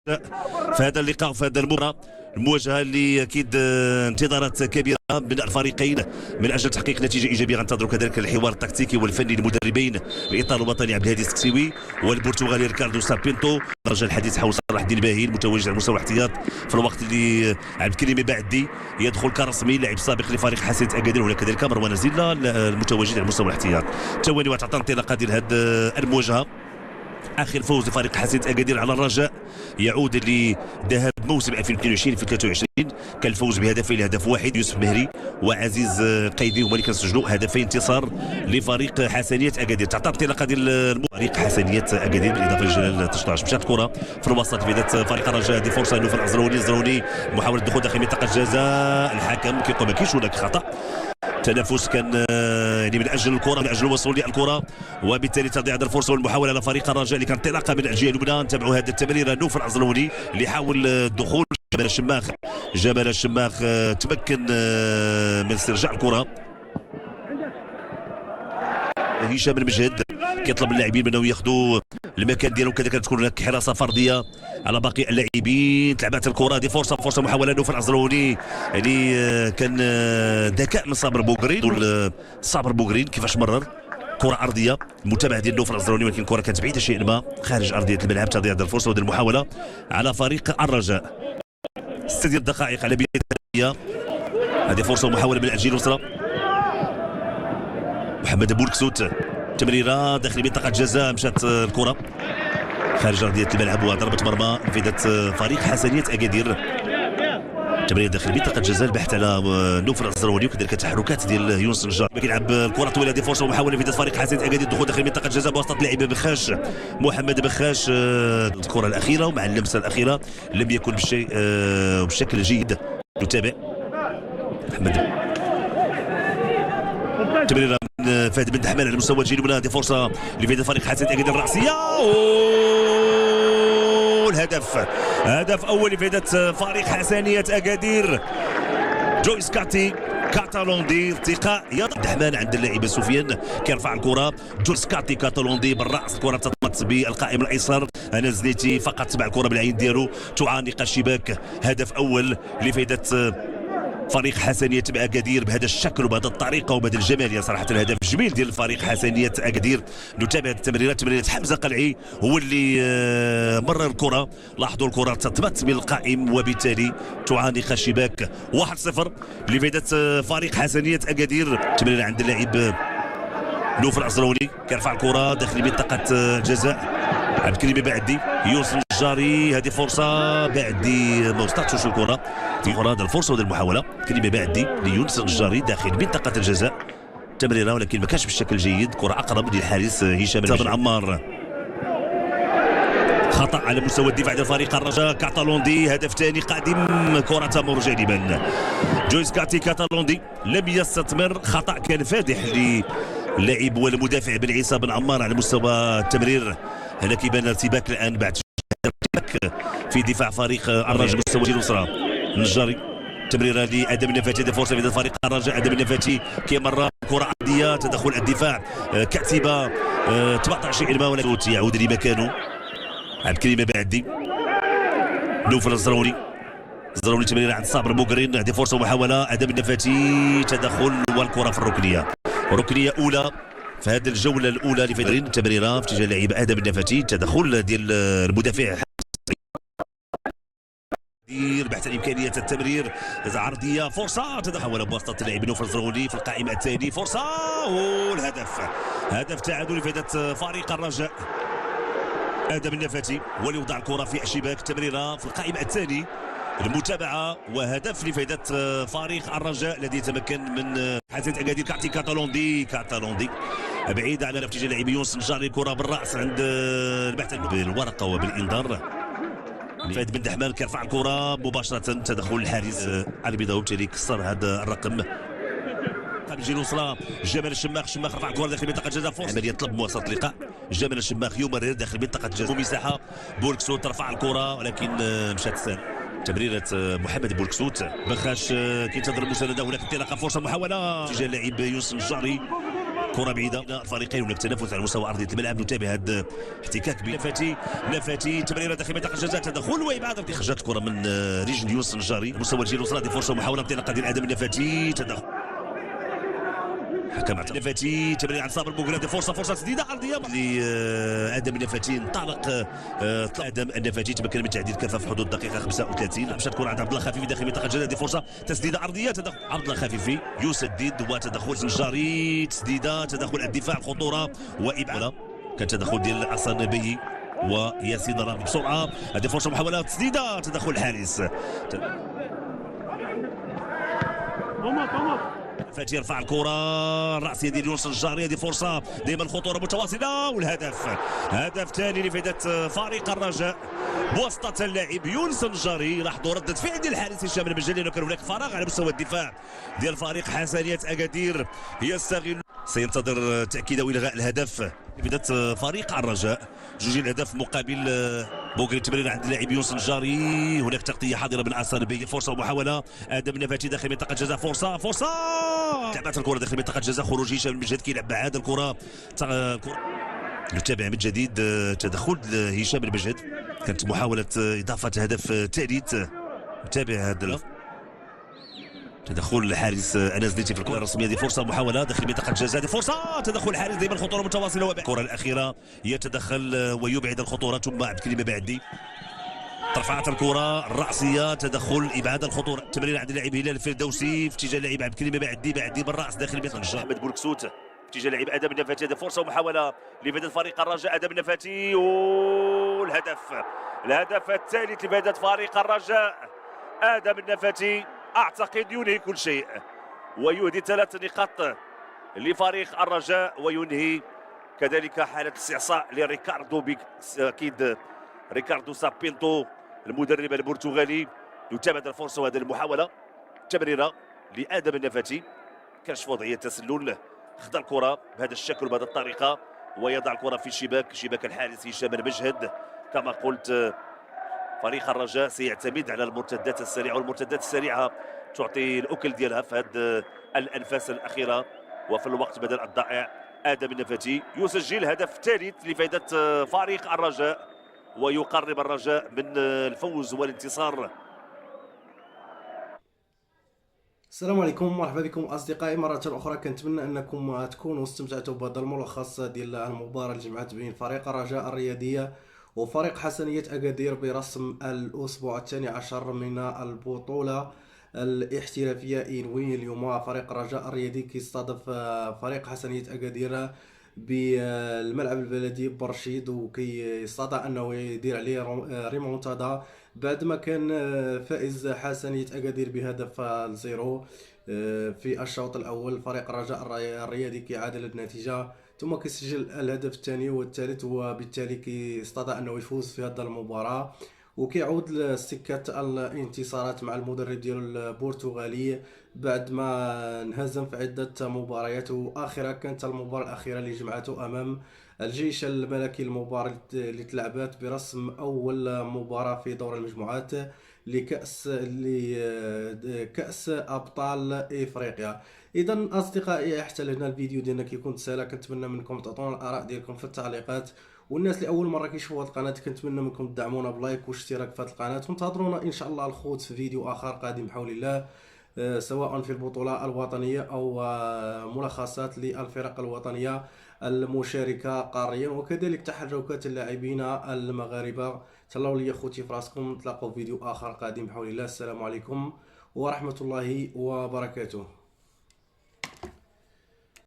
في هذا اللقاء وفي هذا المباراة، المواجهة اللي أكيد انتظارات كبيرة من الفريقين من أجل تحقيق نتيجة إيجابية. غنتظروا كذلك الحوار التكتيكي والفني للمدربين الإطار الوطني عبد الهادي السكسيوي والبرتغالي ريكاردو سابينتو. رجع الحديث حول صلاح الدين باهي المتواجد على مستوى الاحتياط في الوقت اللي عبد الكريم بعدي يدخل كرسمي لاعب سابق لفريق حسنية أكادير، وكذلك مروان زيلا المتواجد على مستوى الاحتياط. ثواني وتعطى انطلاقة ديال هذه المواجهة. اخر فوز لفريق حسنية اكادير على الرجاء يعود لذهاب موسم 2022 في 23، كان الفوز بهدفين لهدف واحد. يوسف مهري وعزيز قيدي هما اللي كنسجلوا هدفين انتصار لفريق حسنية اكادير. تعطى انطلاقه ديال فريق حسنية اكادير بالاضافه لجلال تشطاش. مشات الكره في الوسط في فريق الرجاء، هذه فرصه انه في الزروني محاوله الدخول داخل منطقه الجزاء، الحكم كيقول ما كاينش هناك خطا. تنافس كان يعني من اجل الكره، من اجل الوصول للكره، وبالتالي تضيع هذه الفرصه والمحاوله على فريق الرجاء اللي كانت انطلاقه من الجهه اليمنى. نتابعوا هذا التمرير نوف العزلوني اللي حاول الدخول. جبل الشماخ تمكن من استرجاع الكره. هشام المجهد كيطلب من اللاعبين بانه ياخذوا المكان ديالهم، كذلك تكون هناك حراسه فرديه على باقي اللاعبين. تلعبات الكره، هذه فرصه محاوله نوف العزلوني يعني كان ذكاء من صابر بوغرين. صابر بوغرين كيفاش مرر كره ارضيه، المتابعه ديال نوف العزلوني، ولكن الكره كانت بعيده شيئا ما خارج ارضيه الملعب. تضيع هذه الفرصه وهذه المحاوله على فريق الرجاء. 6 دقائق على بدايه هذه فرصه ومحاوله من الجهه اليسرى. محمد بولكسوت تمريره داخل منطقه الجزاء، مشات الكره خارج ارضيه الملعب وضربه مرمى لفائده فريق حسنية اكادير. تمريره داخل منطقه الجزاء، البحث على نوف العزلوني وكذلك تحركات ديال يونس النجار. كيلعب الكره طويله، هذه فرصه ومحاوله لفائده فريق حسنية اكادير الدخول داخل منطقه الجزاء بواسطه اللاعب بخاش محمد بخاش. الكره الاخيره ومع اللمسه الاخيره لم يكن بشكل جيد. نتابع محمد تمريره من فهد بن دحمان على مستوى الجهه اليمنى، هذه فرصه لفائده فريق حسنية اكادير الراسيه. الهدف هدف اول لفائده فريق حسنية اكادير. جويس كاتالوندي ارتقاء يد دحمان عند اللاعب سفيان كيرفع الكره. جويس كاتالوندي بالراس، الكره تطمت بالقائم الايسر. انا زنيتي فقط تبع الكره بالعين ديالو تعانق الشباك. هدف اول لفائده فريق حسنية اكادير بهذا الشكل وبهذا الطريقه وبهذا الجماليه. صراحه الهدف جميل ديال فريق حسنية اكادير. نتابع التمريرات، تمريرات حمزه قلعي هو اللي مرر الكره. لاحظوا الكره تثبت بالقائم وبالتالي تعانق الشباك. 1-0 لفائده فريق حسنية اكادير. تمريره عند اللاعب نوف العزلوني كيرفع الكره داخل منطقه الجزاء. عبد الكريم بعدي يوسف النجاري، هذه فرصه بعدي ما وصلتش الكره. هذه الفرصه وهذه المحاوله كريم بعدي ليونس النجاري داخل منطقه الجزاء. تمريره ولكن ما كانش بشكل جيد، كره اقرب للحارس هشام بن عمار. خطا على مستوى الدفاع ديال فريق الرجاء. كاتالوندي هدف ثاني قادم، كره تمر جانبا. جويس كاتالوندي لم يستثمر، خطا كان فادح للاعب والمدافع بن عيسى بن عمار على مستوى التمرير. هنا كيبان ارتباك الان بعد ارتباك في دفاع فريق الرجاء مستوى الجهه اليسرى. النجاري تمريره لادم النفاتي، هذه فرصه في فريق الرجاء. ادم النفاتي كيمر كره عرضيه، تدخل الدفاع كاتبه تبقطع شيء ما، ولكن يعود لمكانه. عبد الكريم بعدي نوف الزروني تمريره عند صابر بوغرين، هذه فرصه ومحاوله. ادم النفاتي تدخل والكره في الركنيه، ركنيه اولى في هذه الجوله الاولى لفيدرين. تمريره في اتجاه اللاعب ادم النفاتي، تدخل ديال المدافع بحث عن امكانيه التمرير عرضيه، فرصه تدخل بواسطه اللاعب نوف الزروني في القائمه الثاني. فرصه والهدف، هدف تعادل لفائده فريق الرجاء. ادم النفاتي هو اللي وضع الكره في الشباك. تمريره في القائمه الثاني، المتابعه وهدف لفائده فريق الرجاء الذي يتمكن من حسنية اكادير. كاتالوندي بعيد على اتجاه اللاعب يونس النجاري، الكره بالراس عند البحث بالورقه وبالانذار. فهد بن دحمان كيرفع الكره مباشره، تدخل الحارس علي بيضاوي وبالتالي كسر هذا الرقم. قبل الجهه اليسرى جمال الشماخ رفع الكره داخل منطقه الجزاء. فرصه عمليه طلب مواصله اللقاء. جمال الشماخ يمرر داخل منطقه الجزاء مساحه. بولكسوت ترفع الكره ولكن مشات تمريره محمد بولكسوت. بخاش كينتظر المسانده، هناك انطلاقه، فرصه محاوله تجاه اللاعب يوسف النجاري. كره بعيده الفريقين، هناك تنافس على مستوى ارضيه الملعب. نتابع هذا احتكاك بين نفاتي تمريره داخل منطقه الجزاء، تدخل وابعاد. خرجت الكره من رجل يونس النجاري مستوى الجيل الوسطى. هذه فرصه محاوله انطلاقه ديال ادم النفاتي، تدخل حكم نفاتي تمرير عن صابر بوغراد. فرصه تسديده ارضيه لادم النفاتي. انطلق ادم النفاتي، تمكن من تعديل كفه في حدود الدقيقه 35. مشات الكره عند عبد الله خفيفي داخل منطقه الجزاء. هذه فرصه تسديده ارضيه، تدخل عبد الله خفيفي يسدد وتدخل النجاري، تسديده، تدخل الدفاع، الخطوره وابعاد. كان تدخل ديال حسن بي وياسين رامي بسرعه. هذه فرصه محاوله تسديده، تدخل الحارس. فاتي يرفع الكره الراسيه ديال يونس النجاري. هذه فرصه دائما الخطوره متواصله، والهدف هدف ثاني لفائده فريق الرجاء بواسطه اللاعب يونس النجاري. لاحظوا رده فعل ديال الحارس هشام المجلي، لانه كان هناك فراغ على مستوى الدفاع ديال فريق حسنيه اكادير. يستغل، سينتظر تاكيد والغاء الهدف بدات فريق الرجاء. جوج الاهداف مقابل بوغري. تمرير عند اللاعب يونس النجاري، هناك تغطيه حاضره من عصام بي. فرصه ومحاوله ادم نفاتي داخل منطقه الجزاء. فرصه لعبت الكره داخل منطقه الجزاء. خروج هشام المجهد كيلعب بعاد الكره. نتابع من جديد تدخل هشام المجهد، كانت محاوله اضافه هدف ثالث. نتابع هذا تدخل الحارس انس ديتي في الكره الرسميه. هذه فرصه محاوله داخل منطقه الجزاء. هذه فرصه تدخل الحارس، دائما الخطوره متواصله. الكره الاخيره يتدخل ويبعد الخطوره، ثم عبد الكريم بعدي رفعت الكره الراسيه، تدخل ابعاد الخطوره. تمرير عند اللاعب هلال الفردوسي في اتجاه اللاعب عبد الكريم بعدي بالراس داخل منطقه احمد بولكسوت في اتجاه اللاعب ادم النفاتي. هذه فرصه ومحاوله لفائده فريق الرجاء. ادم النفاتي الهدف الثالث لفائده فريق الرجاء. ادم النفاتي اعتقد ينهي كل شيء، ويهدي 3 نقاط لفريق الرجاء، وينهي كذلك حاله استعصاء لريكاردو اكيد ريكاردو سابينتو المدرب البرتغالي. يتابع الفرصه وهذه المحاوله تمريره لادم النفاتي، كشف وضعيه تسلل، خذ الكره بهذا الشكل وبهذه الطريقه ويضع الكره في شباك الحارس هشام المجهد. كما قلت فريق الرجاء سيعتمد على المرتدات السريعه، والمرتدات السريعه تعطي الاكل ديالها في هذه الانفاس الاخيره وفي الوقت بدل الضائع. ادم النفاتي يسجل هدف ثالث لفائده فريق الرجاء، ويقرب الرجاء من الفوز والانتصار. السلام عليكم، مرحبا بكم اصدقائي مره اخرى. كنتمنى انكم تكونوا استمتعتوا بهذا الملخص ديال المباراه اللي جمعت بين فريق الرجاء الرياضيه وفريق حسنيه اكادير برسم الاسبوع الثاني عشر من البطوله الاحترافيه إنوي. اليوم فريق الرجاء الرياضي كيستضيف فريق حسنيه اكادير بالملعب البلدي برشيد، وكيستطيع انه يدير عليه ريمونتادا بعد ما كان فائز حسنيه اكادير بهدف الزيرو في الشوط الاول. فريق الرجاء الرياضي كيعادل النتيجه ثم كيسجل الهدف الثاني والثالث، وبالتالي كيستطيع انه يفوز في هذه المباراه وكيعود لسكه الانتصارات مع المدرب ديالو البرتغالي بعد ما انهزم في عده مباريات، واخرها كانت المباراه الاخيره اللي جمعته امام الجيش الملكي. المباراه اللي تلعبت برسم اول مباراه في دور المجموعات لكأس ابطال افريقيا. اذا اصدقائي حتى لهنا الفيديو ديالنا كيكون تسالى. كنتمنى منكم تعطونا الاراء ديالكم في التعليقات، والناس اللي اول مره كيشوفوا هذه القناه كنتمنى منكم تدعمونا بلايك واشتراك في هذه القناه، وانتظرونا ان شاء الله الخوت في فيديو اخر قادم بحول الله، سواء في البطوله الوطنيه او ملخصات للفرق الوطنيه المشاركه قاريا، وكذلك تحركات اللاعبين المغاربه. تهلاو لي خوتي في راسكم، نتلاقاو في فيديو اخر قادم بحول الله. السلام عليكم ورحمه الله وبركاته.